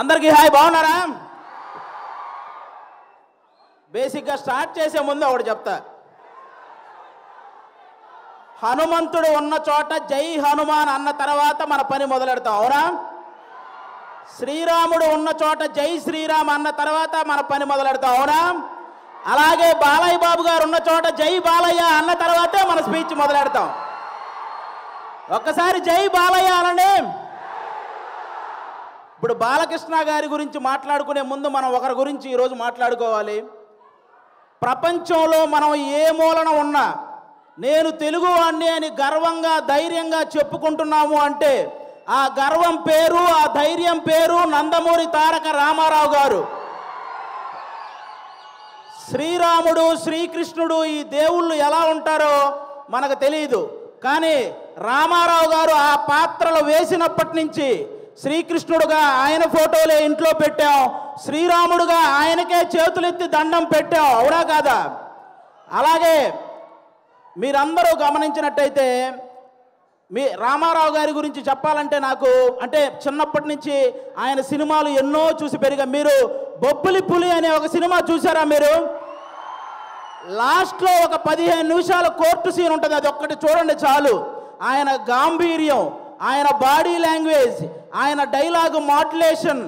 అందరికీ హాయ్, బాగున్నారా? బేసిక్గా స్టార్ట్ చేసే ముందు ఒకటి చెప్తా. హనుమంతుడు ఉన్న చోట జై హనుమాన్ అన్న తర్వాత మన పని మొదలెడతాం, అవునా? శ్రీరాముడు ఉన్న చోట జై శ్రీరామ్ అన్న తర్వాత మన పని మొదలెడతాం, అవునా? అలాగే బాలయ్య బాబు గారు ఉన్న చోట జై బాలయ్య అన్న తర్వాతే మన స్పీచ్ మొదలెడతాం. ఒక్కసారి జై బాలయ్య అనండి. ఇప్పుడు బాలకృష్ణ గారి గురించి మాట్లాడుకునే ముందు మనం ఒకరి గురించి ఈరోజు మాట్లాడుకోవాలి. ప్రపంచంలో మనం ఏ మూలన ఉన్నా నేను తెలుగువాణ్ణి అని గర్వంగా ధైర్యంగా చెప్పుకుంటున్నాము అంటే ఆ గర్వం పేరు, ఆ ధైర్యం పేరు నందమూరి తారక రామారావు గారు. శ్రీరాముడు, శ్రీకృష్ణుడు ఈ దేవుళ్ళు ఎలా ఉంటారో మనకు తెలియదు, కానీ రామారావు గారు ఆ పాత్రలు వేసినప్పటి నుంచి శ్రీకృష్ణుడుగా ఆయన ఫోటోలే ఇంట్లో పెట్టాం, శ్రీరాముడుగా ఆయనకే చేతులెత్తి దండం పెట్టాం, అవునా కాదా? అలాగే మీరందరూ గమనించినట్టయితే మీ రామారావు గారి గురించి చెప్పాలంటే నాకు అంటే చిన్నప్పటి నుంచి ఆయన సినిమాలు ఎన్నో చూసి పెరిగా. మీరు బొబ్బిలి పులి అనే ఒక సినిమా చూసారా? మీరు లాస్ట్లో ఒక 15 నిమిషాల కోర్టు సీన్ ఉంటుంది, అది ఒక్కటి చూడండి చాలు. ఆయన గాంభీర్యం, ఆయన బాడీ లాంగ్వేజ్, ఆయన డైలాగ్ మాడ్యులేషన్,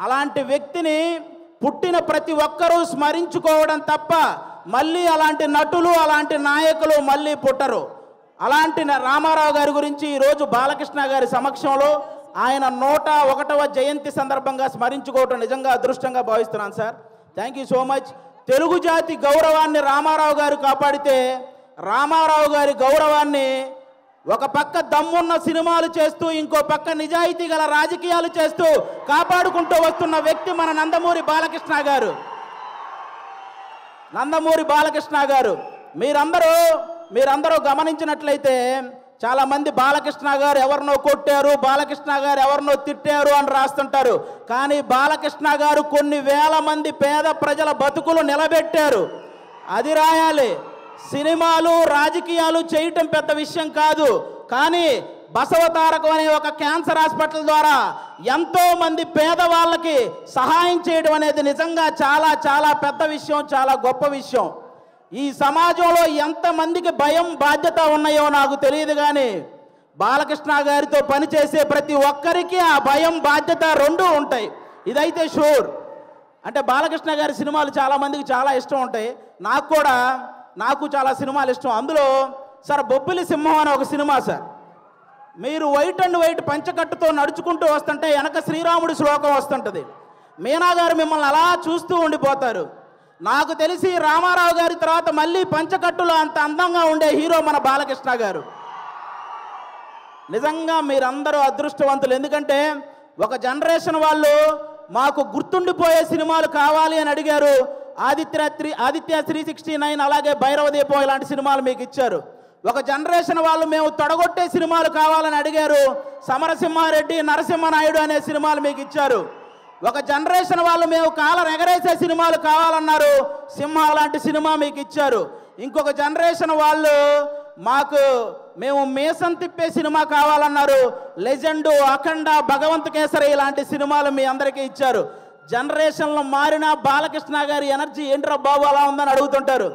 అలాంటి వ్యక్తిని పుట్టిన ప్రతి ఒక్కరూ స్మరించుకోవడం తప్ప మళ్ళీ అలాంటి నటులు, అలాంటి నాయకులు మళ్ళీ పుట్టరు. అలాంటి రామారావు గారి గురించి ఈరోజు బాలకృష్ణ గారి సమక్షంలో ఆయన 101వ జయంతి సందర్భంగా స్మరించుకోవటం నిజంగా అదృష్టంగా భావిస్తున్నాను sir. Thank you so much. Telugu జాతి గౌరవాన్ని రామారావు గారు కాపాడితే రామారావు గారి గౌరవాన్ని ఒక పక్క దమ్మున్న సినిమాలు చేస్తూ ఇంకో పక్క నిజాయితీ గల రాజకీయాలు చేస్తూ కాపాడుకుంటూ వస్తున్న వ్యక్తి మన నందమూరి బాలకృష్ణ గారు. నందమూరి బాలకృష్ణ గారు మీరందరూ గమనించినట్లయితే చాలామంది బాలకృష్ణ గారు ఎవరినో కొట్టారు, బాలకృష్ణ గారు ఎవరినో తిట్టారు అని రాస్తుంటారు. కానీ బాలకృష్ణ గారు కొన్ని వేల మంది పేద ప్రజల బతుకులు నిలబెట్టారు, అది రాయాలి. సినిమాలు, రాజకీయాలు చేయటం పెద్ద విషయం కాదు, కానీ బసవతారకం అనే ఒక క్యాన్సర్ హాస్పిటల్ ద్వారా ఎంతో మంది పేదవాళ్ళకి సహాయం చేయడం అనేది నిజంగా చాలా చాలా పెద్ద విషయం, చాలా గొప్ప విషయం. ఈ సమాజంలో ఎంతమందికి భయం, బాధ్యత ఉన్నాయో నాకు తెలియదు, కానీ బాలకృష్ణ గారితో పనిచేసే ప్రతి ఒక్కరికి ఆ భయం, బాధ్యత రెండూ ఉంటాయి, ఇదైతే షూర్. అంటే బాలకృష్ణ గారి సినిమాలు చాలామందికి చాలా ఇష్టం ఉంటాయి, నాకు చాలా సినిమాలు ఇష్టం. అందులో సార్ బొబ్బిలి సింహం అనే ఒక సినిమా సార్. మీరు వైట్ అండ్ వైట్ పంచకట్టుతో నడుచుకుంటూ వస్తుంటే వెనక శ్రీరాముడి శ్లోకం వస్తుంటుంది. మీనా గారు మిమ్మల్ని అలా చూస్తూ ఉండిపోతారు. నాకు తెలిసి రామారావు గారి తర్వాత మళ్ళీ పంచకట్టులో అంత అందంగా ఉండే హీరో మన బాలకృష్ణ గారు. నిజంగా మీరందరూ అదృష్టవంతులు, ఎందుకంటే ఒక జనరేషన్ వాళ్ళు మాకు గుర్తుండిపోయే సినిమాలు కావాలి అని అడిగారు. ఆదిత్య 369, అలాగే భైరవ దీపం ఇలాంటి సినిమాలు మీకు ఇచ్చారు. ఒక జనరేషన్ వాళ్ళు మేము తొడగొట్టే సినిమాలు కావాలని అడిగారు. సమరసింహారెడ్డి, నరసింహనాయుడు అనే సినిమాలు మీకు ఇచ్చారు. ఒక జనరేషన్ వాళ్ళు మేము కాలర్ ఎగరేసే సినిమాలు కావాలన్నారు, సింహ లాంటి సినిమా మీకు ఇచ్చారు. ఇంకొక జనరేషన్ వాళ్ళు మేము మీసం తిప్పే సినిమా కావాలన్నారు, లెజెండు, అఖండ, భగవంత్ కేసరి ఇలాంటి సినిమాలు మీ అందరికీ ఇచ్చారు. జనరేషన్లో మారిన బాలకృష్ణ గారి ఎనర్జీ ఏంట్రా బాబు అలా ఉందని అడుగుతుంటారు.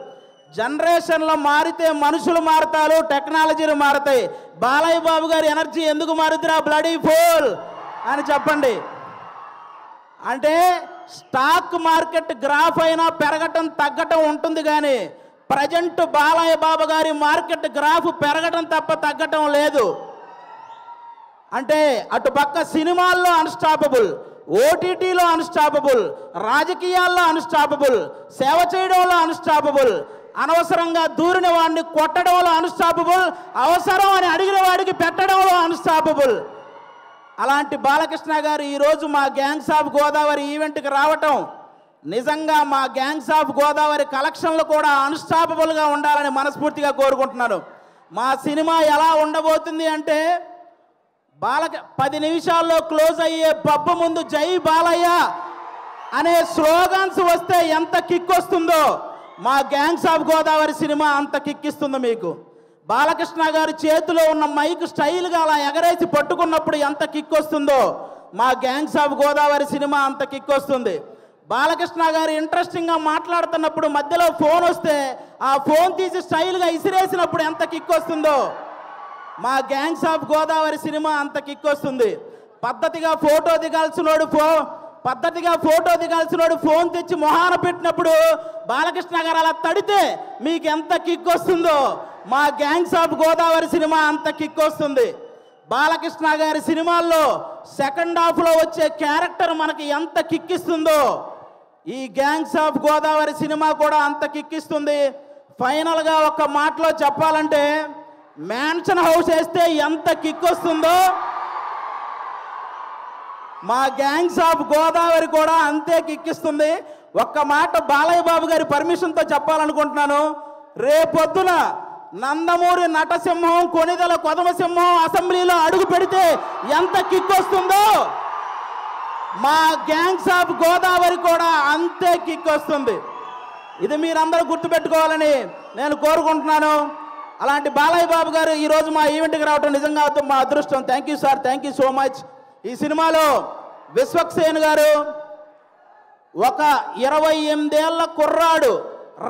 జనరేషన్లో మారితే మనుషులు మారుతారు, టెక్నాలజీలు మారుతాయి. బాలయ్య బాబు గారి ఎనర్జీ ఎందుకు మారుతురా బ్లడీ ఫూల్ అని చెప్పండి. అంటే స్టాక్ మార్కెట్ గ్రాఫ్ అయినా పెరగటం తగ్గటం ఉంటుంది, కానీ ప్రజెంట్ బాలయ్య బాబు గారి మార్కెట్ గ్రాఫ్ పెరగటం తప్ప తగ్గటం లేదు. అంటే అటుపక్క సినిమాల్లో అన్స్టాపబుల్, ఓటీటీలో అన్స్టాపబుల్, రాజకీయాల్లో అన్స్టాపబుల్, సేవ చేయడంలో అన్స్టాపబుల్, అనవసరంగా దూరిన వాడిని కొట్టడంలో అన్స్టాపబుల్, అవసరం అని అడిగిన వాడికి పెట్టడంలో అన్స్టాపబుల్. అలాంటి బాలకృష్ణ గారు ఈరోజు మా గ్యాంగ్స్ ఆఫ్ గోదావరి ఈవెంట్కి రావటం నిజంగా మా గ్యాంగ్స్ ఆఫ్ గోదావరి కలెక్షన్లు కూడా అన్స్టాపబుల్గా ఉండాలని మనస్ఫూర్తిగా కోరుకుంటున్నాను. మా సినిమా ఎలా ఉండబోతుంది అంటే 10 నిమిషాల్లో క్లోజ్ అయ్యే పబ్బు ముందు జై బాలయ్య అనే స్లోగన్స్ వస్తే ఎంత కిక్ వస్తుందో మా గ్యాంగ్స్ ఆఫ్ గోదావరి సినిమా అంత కిక్ ఇస్తుంది మీకు. బాలకృష్ణ గారి చేతిలో ఉన్న మైక్ స్టైల్గా అలా ఎగరేసి పట్టుకున్నప్పుడు ఎంత కిక్ వస్తుందో మా గ్యాంగ్స్ ఆఫ్ గోదావరి సినిమా అంత కిక్ వస్తుంది. బాలకృష్ణ గారు ఇంట్రెస్టింగ్గా మాట్లాడుతున్నప్పుడు మధ్యలో ఫోన్ వస్తే ఆ ఫోన్ తీసి స్టైల్గా ఇసిరేసినప్పుడు ఎంత కిక్ వస్తుందో మా గ్యాంగ్స్ ఆఫ్ గోదావరి సినిమా అంత కిక్ వస్తుంది. పద్ధతిగా ఫోటో దిగాల్సినోడు ఫోన్ తెచ్చి మొహాన పెట్టినప్పుడు బాలకృష్ణ గారు అలా తడితే మీకు ఎంత కిక్ వస్తుందో మా గ్యాంగ్స్ ఆఫ్ గోదావరి సినిమా అంత కిక్ వస్తుంది. బాలకృష్ణ గారి సినిమాల్లో సెకండ్ హాఫ్లో వచ్చే క్యారెక్టర్ మనకి ఎంత కిక్కిస్తుందో ఈ గ్యాంగ్స్ ఆఫ్ గోదావరి సినిమా కూడా అంత కిక్కిస్తుంది. ఫైనల్గా ఒక మాటలో చెప్పాలంటే మ్యాన్షన్ హౌస్ వేస్తే ఎంత కిక్ వస్తుందో మా గ్యాంగ్స్ ఆఫ్ గోదావరి కూడా అంతే కిక్కిస్తుంది. ఒక్క మాట బాలయ్య బాబు గారి పర్మిషన్తో చెప్పాలనుకుంటున్నాను. రేపొద్దున నందమూరి నటసింహం, కొనిదెల కొదమసింహం అసెంబ్లీలో అడుగు పెడితే ఎంత కిక్ వస్తుందో మా గ్యాంగ్స్ ఆఫ్ గోదావరి కూడా అంతే కిక్ వస్తుంది. ఇది మీరందరూ గుర్తుపెట్టుకోవాలని నేను కోరుకుంటున్నాను. అలాంటి బాలయ్య బాబు గారు ఈరోజు మా ఈవెంట్కి రావడం నిజంగా మా అదృష్టం. Thank you sir, thank you so much. ఈ సినిమాలో విశ్వక్సేన్ గారు ఒక 28 ఏళ్ల కుర్రాడు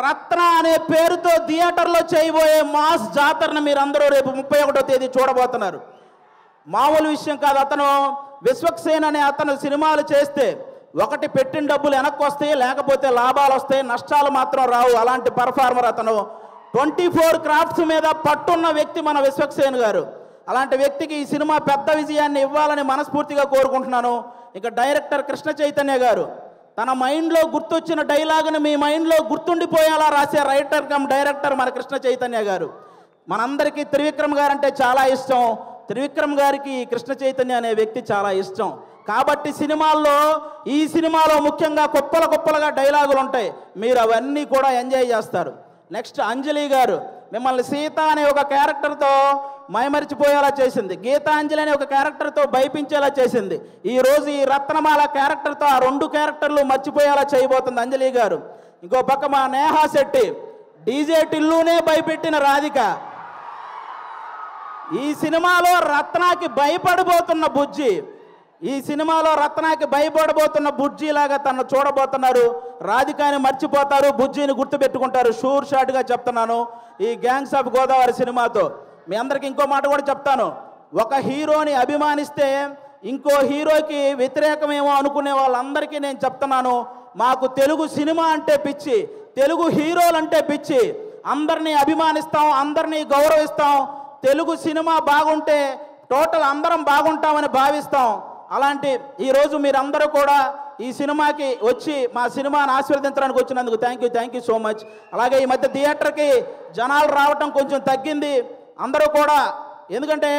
రత్న అనే పేరుతో థియేటర్లో చేయబోయే మాస్ జాతరను మీరందరూ రేపు 31వ తేదీ చూడబోతున్నారు. మామూలు విషయం కాదు. అతను విశ్వక్సేన్ అనే అతను సినిమాలు చేస్తే ఒకటి పెట్టిన డబ్బులు వెనక్కి వస్తాయి, లేకపోతే లాభాలు వస్తాయి, నష్టాలు మాత్రం రావు. అలాంటి పర్ఫార్మర్ అతను. 24 క్రాఫ్ట్స్ మీద పట్టున్న వ్యక్తి మన విశ్వక్సేన్ గారు. అలాంటి వ్యక్తికి ఈ సినిమా పెద్ద విజయాన్ని ఇవ్వాలని మనస్ఫూర్తిగా కోరుకుంటున్నాను. ఇక డైరెక్టర్ కృష్ణ చైతన్య గారు తన మైండ్లో గుర్తొచ్చిన డైలాగును మీ మైండ్లో గుర్తుండిపోయేలా రాసే రైటర్ కమ్ డైరెక్టర్ మన కృష్ణ చైతన్య గారు. మనందరికీ త్రివిక్రమ్ గారు అంటే చాలా ఇష్టం. త్రివిక్రమ్ గారికి కృష్ణ చైతన్య అనే వ్యక్తి చాలా ఇష్టం. కాబట్టి ఈ సినిమాలో ముఖ్యంగా కుప్పలుగా డైలాగులు ఉంటాయి. మీరు అవన్నీ కూడా ఎంజాయ్ చేస్తారు. నెక్స్ట్ అంజలి గారు మిమ్మల్ని సీత అనే ఒక క్యారెక్టర్తో మైమరిచిపోయేలా చేసింది. గీతాంజలి అనే ఒక క్యారెక్టర్తో భయపించేలా చేసింది. ఈరోజు ఈ రత్నమాల క్యారెక్టర్తో ఆ 2 క్యారెక్టర్లు మర్చిపోయేలా చేయబోతుంది అంజలి గారు. ఇంకో పక్క మా నేహా శెట్టి డీజే టిల్లునే భయపెట్టిన రాధిక. ఈ సినిమాలో రత్నాకి భయపడబోతున్న బుజ్జిలాగా తను చూడబోతున్నారు. రాధికాని మర్చిపోతారు, బుజ్జిని గుర్తుపెట్టుకుంటారు. షూర్ షాట్గా చెప్తున్నాను. ఈ గ్యాంగ్స్ ఆఫ్ గోదావరి సినిమాతో మీ అందరికి ఇంకో మాట కూడా చెప్తాను. ఒక హీరోని అభిమానిస్తే ఇంకో హీరోకి వ్యతిరేకమేమో అనుకునే వాళ్ళందరికీ నేను చెప్తున్నాను, మాకు తెలుగు సినిమా అంటే పిచ్చి, తెలుగు హీరోలు అంటే పిచ్చి. అందరినీ అభిమానిస్తాం, అందరినీ గౌరవిస్తాం. తెలుగు సినిమా బాగుంటే టోటల్ అందరం బాగుంటామని భావిస్తాం. అలాంటి ఈరోజు మీరందరూ కూడా ఈ సినిమాకి వచ్చి మా సినిమాని ఆశీర్వదించడానికి వచ్చినందుకు థ్యాంక్ యూ సో మచ్. అలాగే ఈ మధ్య థియేటర్కి జనాలు రావటం కొంచెం తగ్గింది. అందరూ కూడా ఎందుకంటే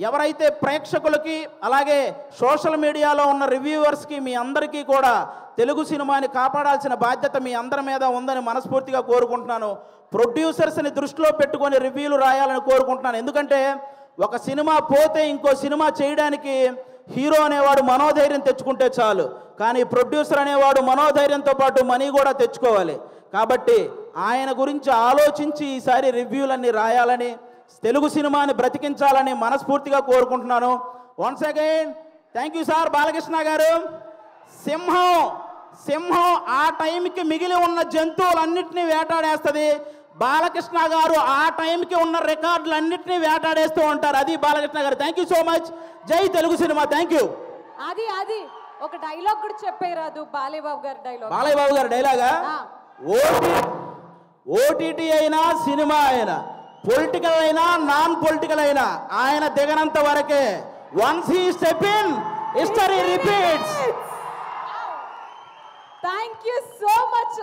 ఎవరైతే ప్రేక్షకులకి అలాగే సోషల్ మీడియాలో ఉన్న రివ్యూవర్స్కి మీ అందరికీ కూడా తెలుగు సినిమాని కాపాడాల్సిన బాధ్యత మీ అందరి మీద ఉందని మనస్ఫూర్తిగా కోరుకుంటున్నాను. ప్రొడ్యూసర్స్ని దృష్టిలో పెట్టుకొని రివ్యూలు రాయాలని కోరుకుంటున్నాను. ఎందుకంటే ఒక సినిమా పోతే ఇంకో సినిమా చేయడానికి హీరో అనేవాడు మనోధైర్యం తెచ్చుకుంటే చాలు, కానీ ప్రొడ్యూసర్ అనేవాడు మనోధైర్యంతో పాటు మనీ కూడా తెచ్చుకోవాలి. కాబట్టి ఆయన గురించి ఆలోచించి ఈసారి రివ్యూలన్నీ రాయాలని, తెలుగు సినిమాని బ్రతికించాలని మనస్ఫూర్తిగా కోరుకుంటున్నాను. Once again thank you sir. Balakrishna గారు, సింహం ఆ టైంకి మిగిలి ఉన్న జంతువులన్నింటినీ వేటాడేస్తుంది. బాలకృష్ణ గారు ఆ టైంకి ఉన్న రికార్డులన్నింటినీ వేటాడేస్తూ ఉంటారు. అది బాలకృష్ణ గారు. Thank you so much. జై తెలుగు సినిమా. Thank you. అది ఒక డైలాగ్ కూడా చెప్పేరాదు బాలయ్య బాబు గారి డైలాగా? ఓటీటీ అయినా సినిమా అయినా పొలిటికల్ అయినా నాన్ పొలిటికల్ అయినా ఆయన దిగనంత వరకే. Once he step in history repeats. Thank you so much.